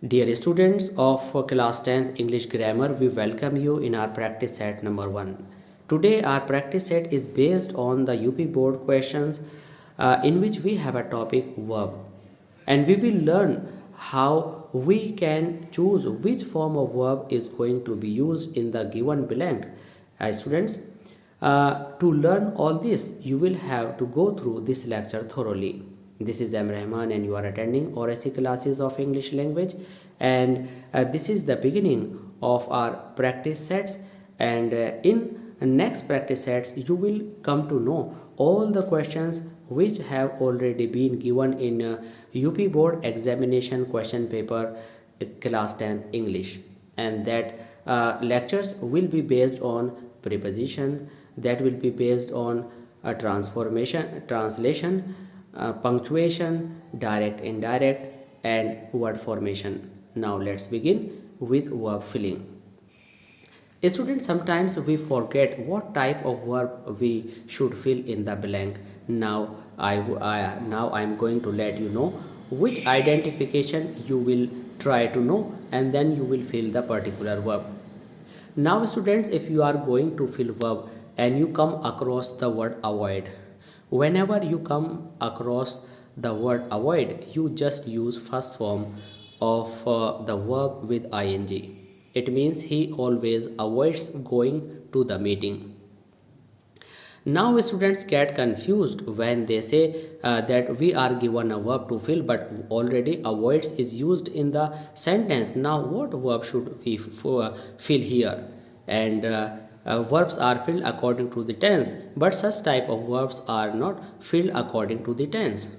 Dear students of class 10th English grammar, we welcome you in our practice set number 1. Today our practice set is based on the UP board questions in which we have a topic verb, and we will learn how we can choose which form of verb is going to be used in the given blank. Students, to learn all this, you will have to go through this lecture thoroughly. This is M. Rahman and you are attending ORSC classes of English language, and this is the beginning of our practice sets, and in next practice sets you will come to know all the questions which have already been given in UP board examination question paper class 10 English, and that lectures will be based on preposition, that will be based on transformation, translation, punctuation, direct, indirect, and word formation. Now let's begin with verb filling. Students, sometimes we forget what type of verb we should fill in the blank. Now I'm going to let you know which identification you will try to know, and then you will fill the particular verb. Now students, if you are going to fill verb and you come across the word avoid, whenever you come across the word avoid, you just use first form of the verb with ing. It means he always avoids going to the meeting. Now students get confused when they say that we are given a verb to fill, but already avoids is used in the sentence. Now what verb should we fill here? And verbs are filled according to the tense, but such type of verbs are not filled according to the tense.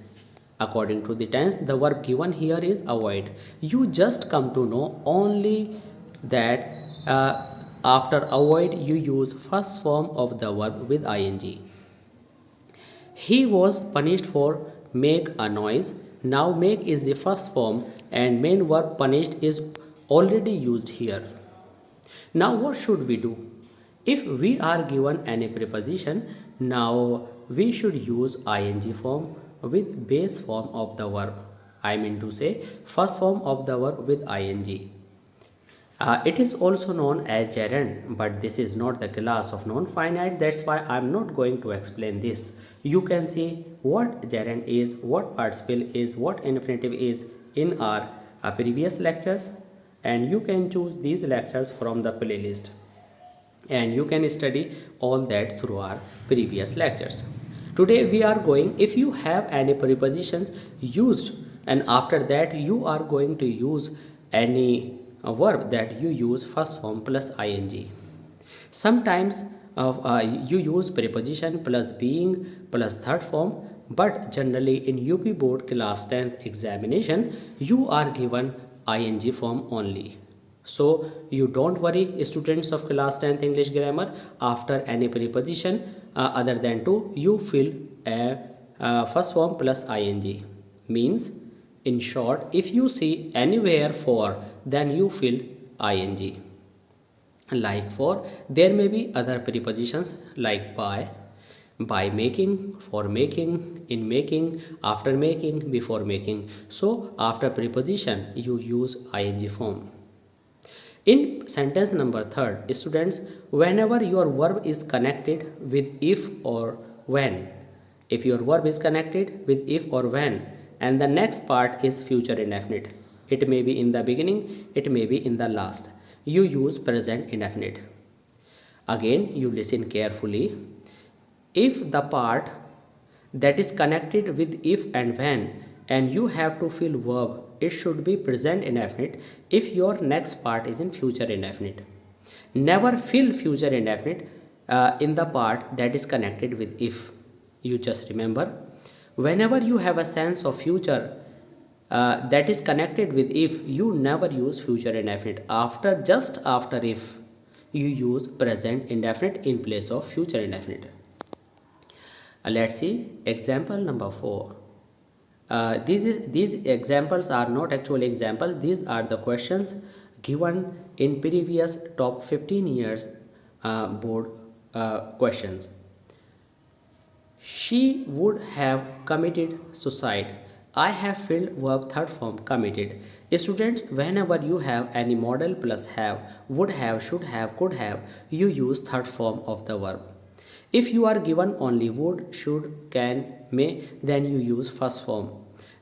According to the tense, the verb given here is avoid. You just come to know only that after avoid you use first form of the verb with ing. He was punished for make a noise. Now make is the first form and main verb punished is already used here. Now what should we do? If we are given any preposition, now we should use ing form with base form of the verb. I mean to say first form of the verb with ing. It is also known as gerund, but this is not the class of non-finite. That's why I'm not going to explain this. You can see what gerund is, what participle is, what infinitive is in our previous lectures, and you can choose these lectures from the playlist, and you can study all that through our previous lectures. Today we are going, if you have any prepositions used and after that you are going to use any verb that you use first form plus ing. Sometimes you use preposition plus being plus third form, but generally in UP board class 10th examination you are given ing form only. So you don't worry, students of class 10th English grammar, after any preposition other than to, you fill a first form plus ing. Means, in short, if you see anywhere for, then you fill ing. Like for, there may be other prepositions like by making, for making, in making, after making, before making. So after preposition you use ing form. In sentence number 3, students, whenever your verb is connected with if or when, if your verb is connected with if or when, and the next part is future indefinite, it may be in the beginning, it may be in the last, you use present indefinite. Again, you listen carefully. If the part that is connected with if and when, and you have to fill verb, it should be present indefinite if your next part is in future indefinite. Never fill future indefinite in the part that is connected with if. You just remember, whenever you have a sense of future that is connected with if, you never use future indefinite. Just after if, you use present indefinite in place of future indefinite. Let's see example number 4. These examples are not actual examples. These are the questions given in previous top 15 years board questions. She would have committed suicide. I have filled verb third form committed. Students, whenever you have any modal plus have, would have, should have, could have, you use third form of the verb. If you are given only would, should, can, may, then you use first form.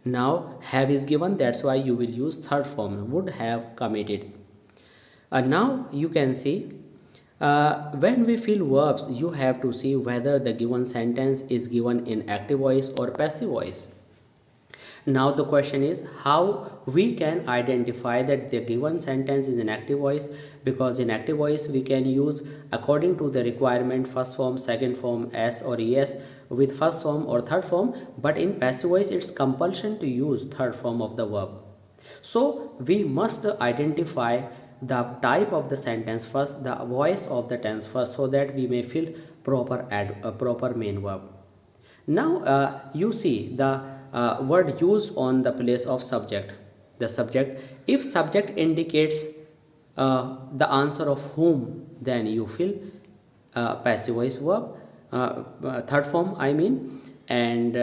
Now have is given, that's why you will use third form, would have committed. Now you can see when we fill verbs, you have to see whether the given sentence is given in active voice or passive voice. Now the question is how we can identify that the given sentence is in active voice, because in active voice we can use according to the requirement first form, second form, s or es with first form or third form, but in passive voice it's compulsion to use third form of the verb. So we must identify the type of the sentence first, the voice of the tense first, so that we may fill proper main verb. Now you see the word used on the place of subject. The subject, if subject indicates the answer of whom, then you fill passive voice verb, third form I mean. And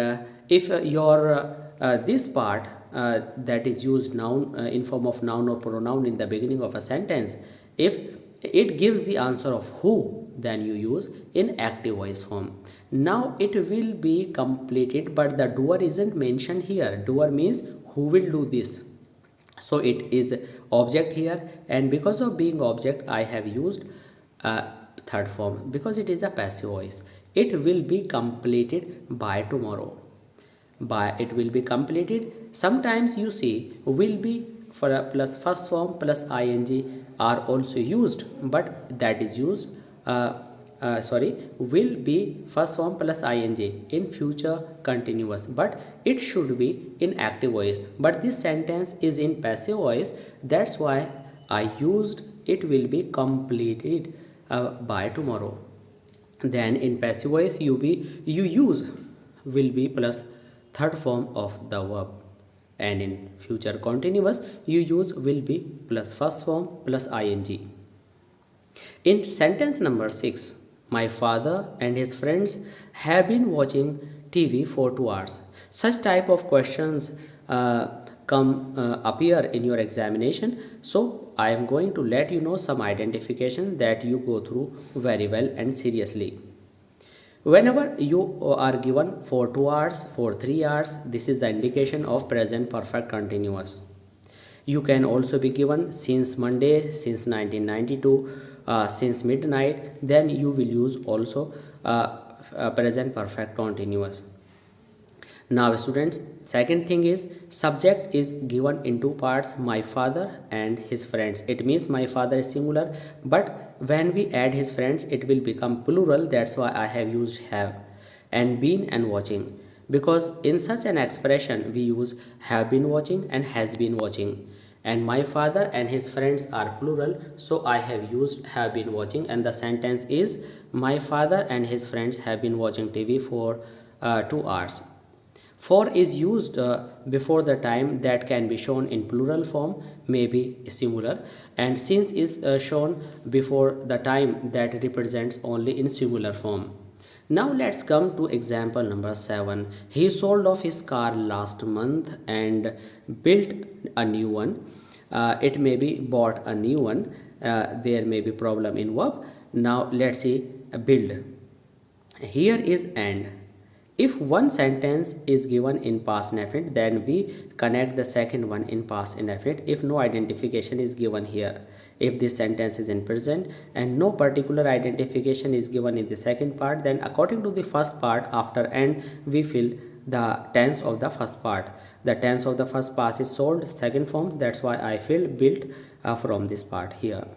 if your this part that is used noun in form of noun or pronoun in the beginning of a sentence, if it gives the answer of who, then you use in active voice form. Now it will be completed, but the doer isn't mentioned here. Doer means who will do this, so it is object here, and because of being object I have used third form because it is a passive voice. It will be completed by tomorrow. By it will be completed. Sometimes you see will be for a plus first form plus ing are also used, but that is used will be first form plus ing in future continuous, but it should be in active voice. But this sentence is in passive voice, that's why I used it will be completed by tomorrow. Then in passive voice you use will be plus third form of the verb, and in future continuous you use will be plus first form plus ing. In sentence number 6, my father and his friends have been watching TV for 2 hours. Such type of questions appear in your examination. So I am going to let you know some identification that you go through very well and seriously. Whenever you are given for 2 hours, for 3 hours, this is the indication of present perfect continuous. You can also be given since Monday, since 1992, since midnight, then you will use also present perfect continuous. Now students, second thing is subject is given in two parts, my father and his friends. It means my father is singular, but when we add his friends it will become plural, that's why I have used have. And been and watching, because in such an expression we use have been watching and has been watching, and my father and his friends are plural, so I have used have been watching, and the sentence is my father and his friends have been watching TV for 2 hours. For is used before the time that can be shown in plural form, may be singular, and since is shown before the time that represents only in singular form. Now let's come to example number 7. He sold off his car last month and built a new one. It may be bought a new one. There may be problem in verb. Now let's see build. Here is and. If one sentence is given in past indefinite, then we connect the second one in past indefinite if no identification is given here. If this sentence is in present and no particular identification is given in the second part, then according to the first part after and we fill the tense of the first part. The tense of the first part is sold, second form, that's why I fill built from this part here.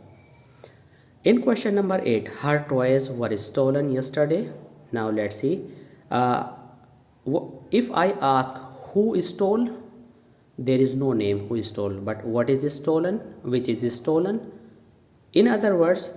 In question number 8, her toys were stolen yesterday. Now let's see. If I ask who stole, there is no name who stole, but what is stolen, which is stolen. In other words,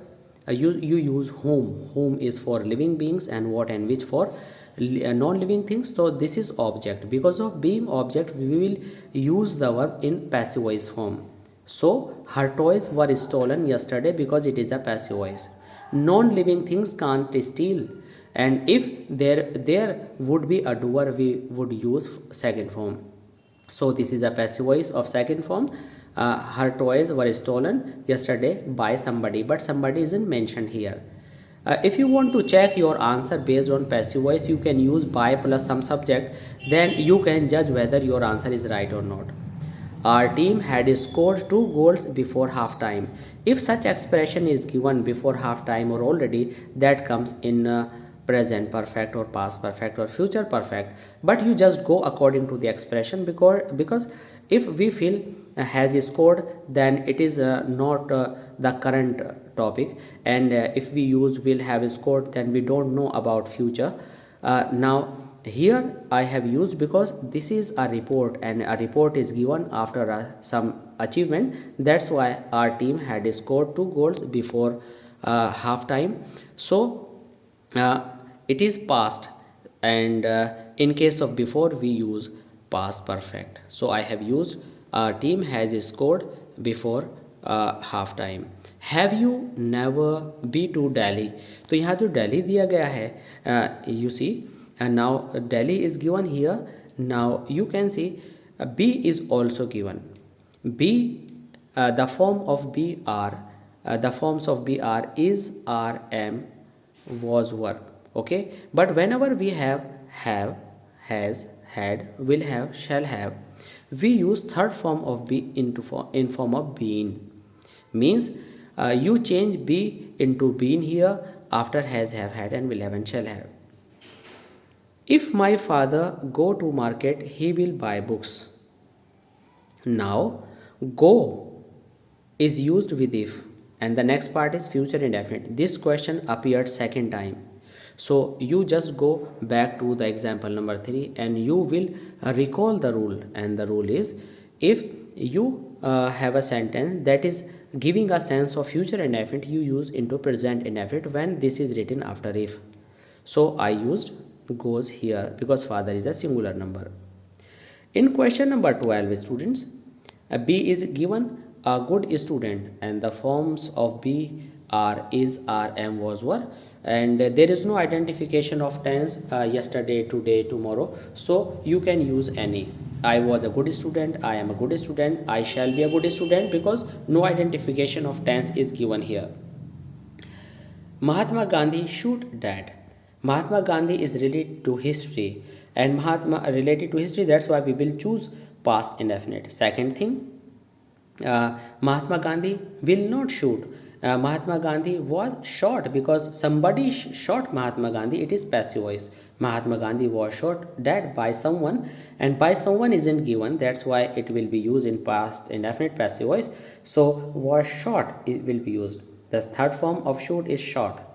you use whom is for living beings and what and which for non-living things. So this is object. Because of being object we will use the verb in passive voice form. So her toys were stolen yesterday because it is a passive voice. Non-living things can't steal, and if there would be a doer we would use second form. So this is a passive voice of second form. her toys were stolen yesterday by somebody, but somebody isn't mentioned here. If you want to check your answer based on passive voice, you can use by plus some subject. Then you can judge whether your answer is right or not. Our team had scored 2 goals before halftime. If such expression is given before halftime or already, that comes in present perfect or past perfect or future perfect. But you just go according to the expression, because if we feel has scored, then it is not the current topic, and if we use will have scored, then we don't know about future. Now here I have used because this is a report, and a report is given after some achievement. That's why our team had scored 2 goals before half time. So uh, it is past, and in case of before we use past perfect. So I have used our team has scored before half time. Have you never be to Delhi? तो यहाँ जो Delhi दिया गया है, you see, and now Delhi is given here. Now you can see B is also given. B, the form of B are, the forms of B are is, are, am, was, were. Okay, but whenever we have, has, had, will have, shall have, we use third form of be into in form of been. Means you change be into been here after has, have, had, and will have, and shall have. If my father go to market, he will buy books. Now go is used with if, and the next part is future indefinite. This question appeared second time. So you just go back to the example number 3 and you will recall the rule, and the rule is, if you have a sentence that is giving a sense of future indefinite, you use into present indefinite when this is written after if. So I used goes here because father is a singular number. In question number 12, students, B is given a good student, and the forms of B are is, are, am, was, were, and there is no identification of tense yesterday, today, tomorrow. So you can use any. I was a good student, I am a good student, I shall be a good student, because no identification of tense is given here. Mahatma Gandhi shoot dad. Mahatma Gandhi is related to history, and Mahatma related to history, that's why we will choose past indefinite. Second thing, Mahatma Gandhi will not shoot. Mahatma Gandhi was shot because somebody shot Mahatma Gandhi. It is passive voice. Mahatma Gandhi was shot dead by someone, and by someone isn't given. That's why it will be used in past indefinite passive voice. So was shot, it will be used. The third form of shoot is shot.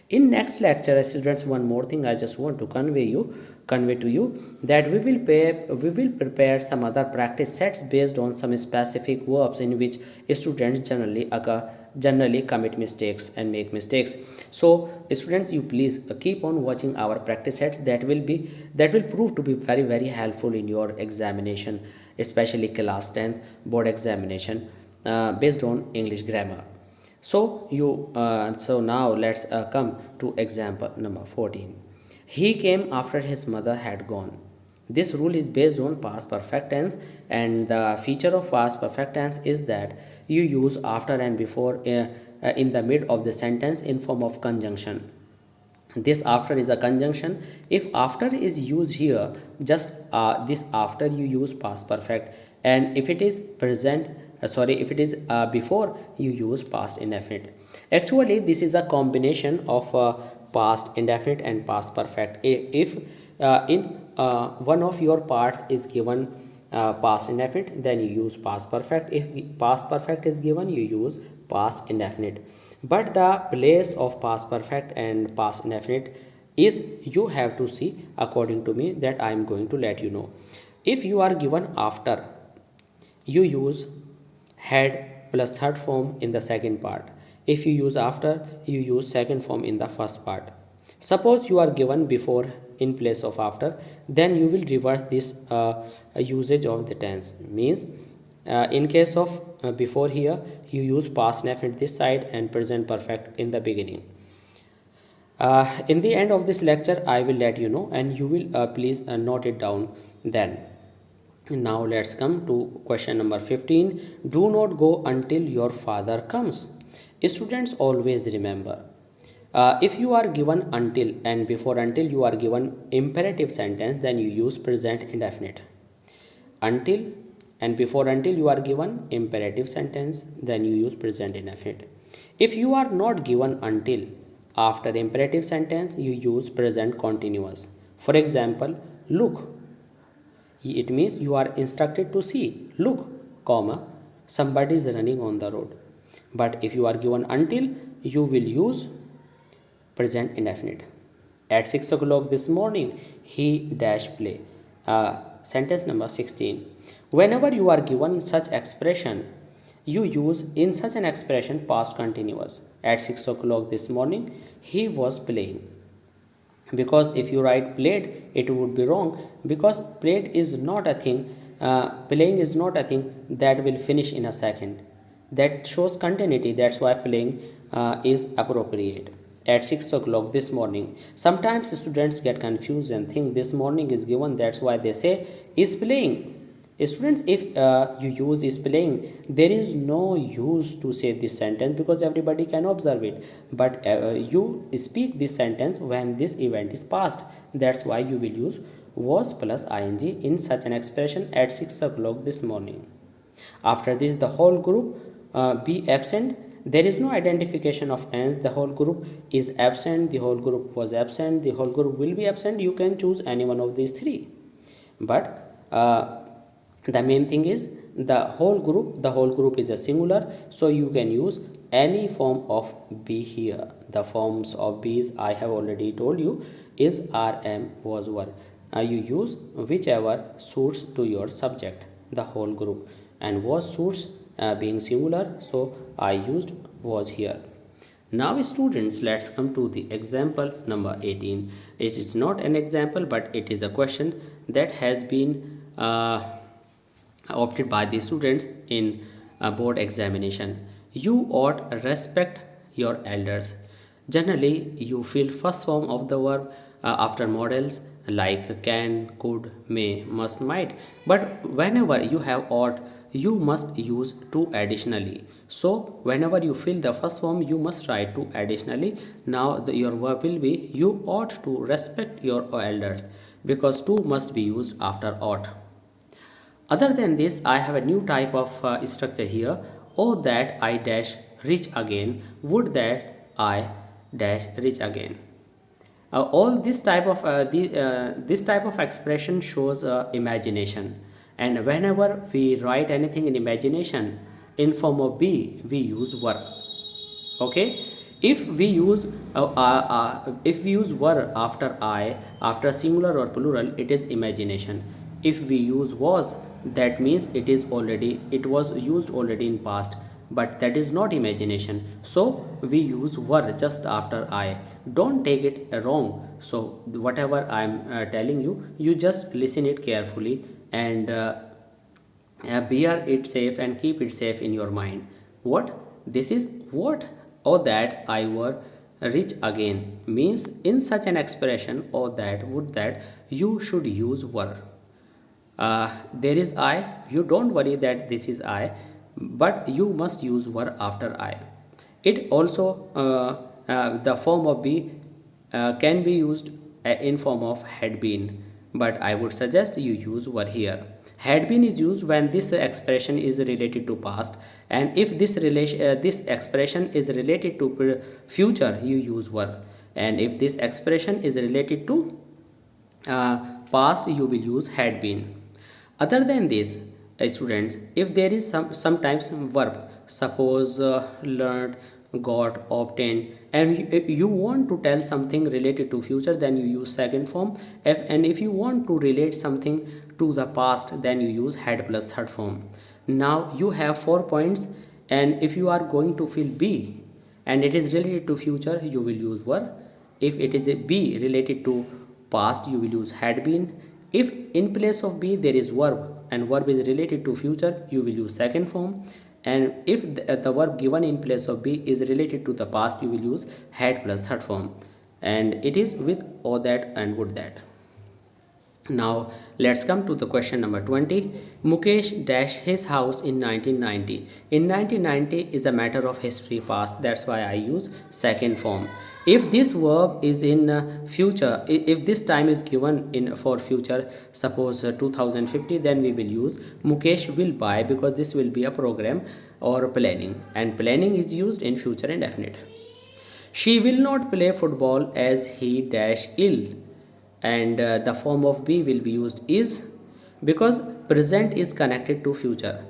In next lecture, students, one more thing I just want to convey to you that we will prepare some other practice sets based on some specific verbs in which students generally commit mistakes and make mistakes. So students, you please keep on watching our practice sets. That will prove to be very, very helpful in your examination, especially class 10 board examination based on English grammar. So now let's come to example number 14. He came after his mother had gone. This rule is based on past perfect tense, and the feature of past perfect tense is that you use after and before in the mid of the sentence in form of conjunction. This after is a conjunction. If after is used here, just this after you use past perfect, and if it is present, if it is before, you use past indefinite. Actually this is a combination of past indefinite and past perfect. If in one of your parts is given past indefinite, then you use past perfect. If past perfect is given, you use past indefinite. But the place of past perfect and past indefinite is, you have to see according to me, that I am going to let you know. If you are given after, you use had plus third form in the second part. If you use after, you use second form in the first part. Suppose you are given before in place of after, then you will reverse this usage of the tense. Means in case of before here, you use past indefinite this side and present perfect in the beginning. In the end of this lecture, I will let you know, and you will please note it down then. Now let's come to question number 15. Do not go until your father comes. Students always remember. If you are given until and before until you are given imperative sentence, then you use present indefinite. Until and before until you are given imperative sentence, then you use present indefinite. If you are not given until after imperative sentence, you use present continuous. For example, look, it means you are instructed to see, look, comma, somebody is running on the road. But if you are given until, you will use present indefinite. At 6 o'clock this morning, he dash play. Sentence number 16. Whenever you are given such expression, you use in such an expression past continuous. At 6 o'clock this morning, he was playing. Because if you write played, it would be wrong, because played is not a thing, playing is not a thing that will finish in a second. That shows continuity. That's why playing is appropriate. At 6 o'clock this morning, sometimes students get confused and think this morning is given, that's why they say is playing. Students, if you use is playing, there is no use to say this sentence because everybody can observe it. But you speak this sentence when this event is past. That's why you will use was plus ing in such an expression at 6 o'clock this morning. After this, the whole group be absent. There is no identification of tense. The whole group is absent, the whole group was absent, the whole group will be absent. You can choose any one of these three. But the main thing is the whole group is a singular, so you can use any form of be here. The forms of be's I have already told you is are, am, was, were. You use whichever suits to your subject. The whole group, and was suits being singular, so I used was here. Now students, let's come to the example number 18. It is not an example, but it is a question that has been opted by the students in a board examination. You ought respect your elders. Generally, you fill first form of the verb after models like can, could, may, must, might. But whenever you have ought, you must use to additionally. So whenever you fill the first form, you must write to additionally. Now your verb will be you ought to respect your elders, because to must be used after ought. Other than this, I have a new type of structure here. Oh, that I dash reach again. Would that I dash reach again. All this type of this type of expression shows imagination. And whenever we write anything in imagination in form of be, we use verb. Okay. If we use were after I, after singular or plural, it is imagination. If we use was, that means it was used already in past, but that is not imagination. So we use were just after I. Don't take it wrong. So whatever I'm telling you, you just listen it carefully and bear it safe and keep it safe in your mind. What this is what or that I were rich again means in such an expression or that would that you should use were. There is I, you don't worry that this is I, but you must use were after I. It also the form of be can be used in form of had been, but I would suggest you use were here. Had been is used when this expression is related to past, and if this expression is related to future, you use were, and if this expression is related to past, you will use had been. Other than this, students, if there is sometimes verb, suppose learned, got, obtained, and if you want to tell something related to future, then you use second form. And if you want to relate something to the past, then you use had plus third form. Now you have 4 points, and if you are going to fill B and it is related to future, you will use were. If it is a B related to past, you will use had been. If in place of be there is verb and verb is related to future, you will use second form. And if the verb given in place of be is related to the past, you will use had plus third form. And it is with or that and would that. Now let's come to the question number 20. Mukesh dashed his house in 1990. In 1990 is a matter of history past. That's why I use second form. If this verb is in future, if this time is given in for future, suppose 2050, then we will use Mukesh will buy, because this will be a program or planning, and planning is used in future indefinite. She will not play football as he dash ill, and the form of be will be used is, because present is connected to future.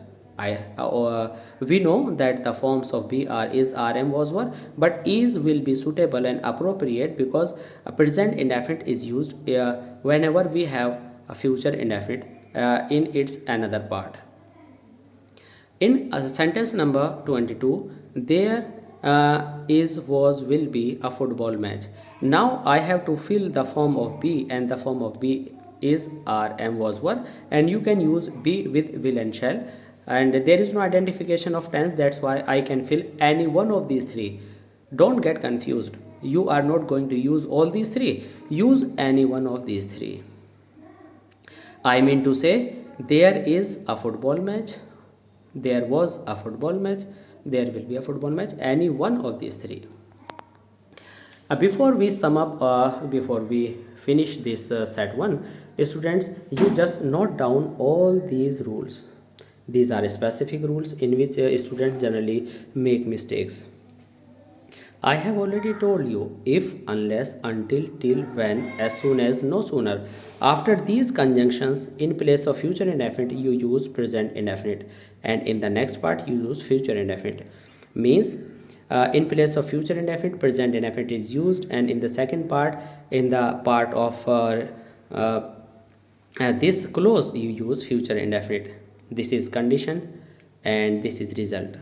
We know that the forms of be are is, are, am, was, were, but is will be suitable and appropriate because a present indefinite is used whenever we have a future indefinite in its another part. In sentence number 22, there is, was, will be a football match. Now I have to fill the form of be, and the form of be is, are, am, was, were, and you can use be with will and shall, and there is no identification of tense. That's why I can fill any one of these three. Don't get confused. You are not going to use all these three. Use any one of these three. I mean to say, there is a football match, there was a football match, there will be a football match, any one of these three. Before we sum up, before we finish this set 1, students, you just note down all these rules. These are specific rules in which students generally make mistakes. I have already told you if, unless, until, till, when, as soon as, no sooner. After these conjunctions, in place of future indefinite, you use present indefinite, and in the next part, you use future indefinite. Means, in place of future indefinite, present indefinite is used, and in the second part, in the part of this clause, you use future indefinite. This is condition, and this is result.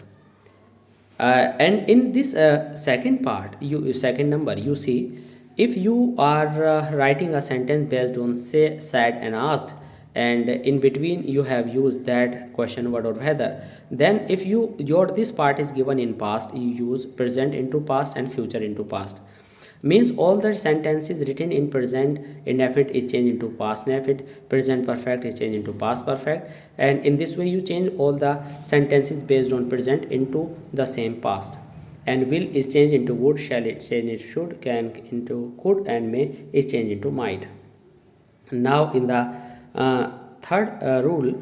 And in this second part, second number, you see, if you are writing a sentence based on say, said, and asked, and in between you have used that question, word, or whether, then if your this part is given in past, you use present into past and future into past. Means all the sentences written in present indefinite is changed into past indefinite, present perfect is changed into past perfect, and in this way you change all the sentences based on present into the same past. And will is changed into would, shall is changed into should, can into could, and may is changed into might. Now in the third rule,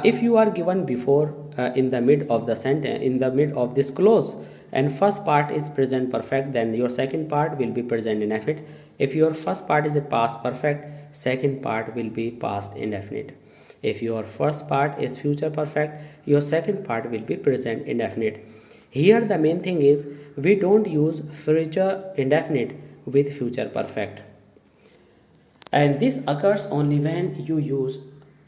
if you are given before in the mid of the sentence, in the mid of this clause, and first part is present perfect, then your second part will be present indefinite. If your first part is a past perfect, second part will be past indefinite. If your first part is future perfect, your second part will be present indefinite. Here the main thing is we don't use future indefinite with future perfect, and this occurs only when you use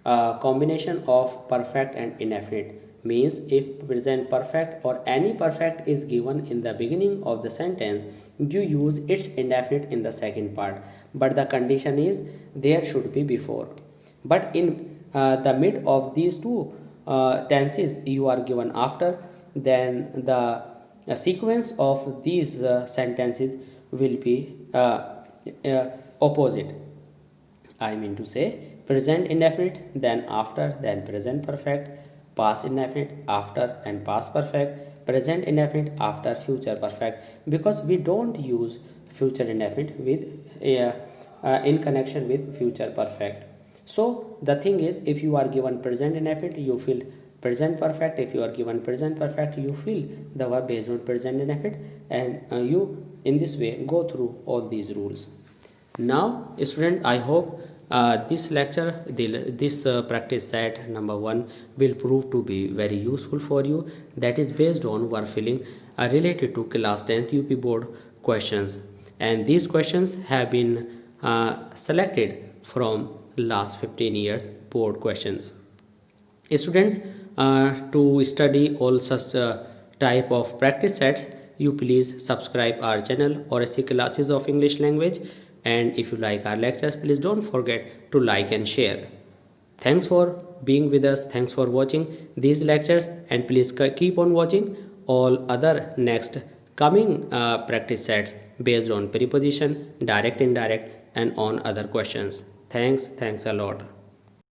a combination of perfect and indefinite. Means if present perfect or any perfect is given in the beginning of the sentence, you use its indefinite in the second part, but the condition is there should be before. But in the mid of these two tenses you are given after, then the sequence of these sentences will be opposite. I mean to say, present indefinite, then after, then present perfect, past indefinite, after, and past perfect, present indefinite, after, future perfect, because we don't use future indefinite with in connection with future perfect. So the thing is, if you are given present indefinite, you fill present perfect. If you are given present perfect, you fill the verb based on present indefinite, and you in this way go through all these rules. Now student, I hope this lecture, this practice set number 1 will prove to be very useful for you. That is based on verb filling related to class 10th UP board questions, and these questions have been selected from last 15 years board questions. Students, to study all such type of practice sets, you please subscribe our channel Oracy Classes of English Language, and if you like our lectures, please don't forget to like and share. Thanks for being with us, thanks for watching these lectures, and please keep on watching all other next coming practice sets based on preposition, direct, indirect, and on other questions. Thanks a lot.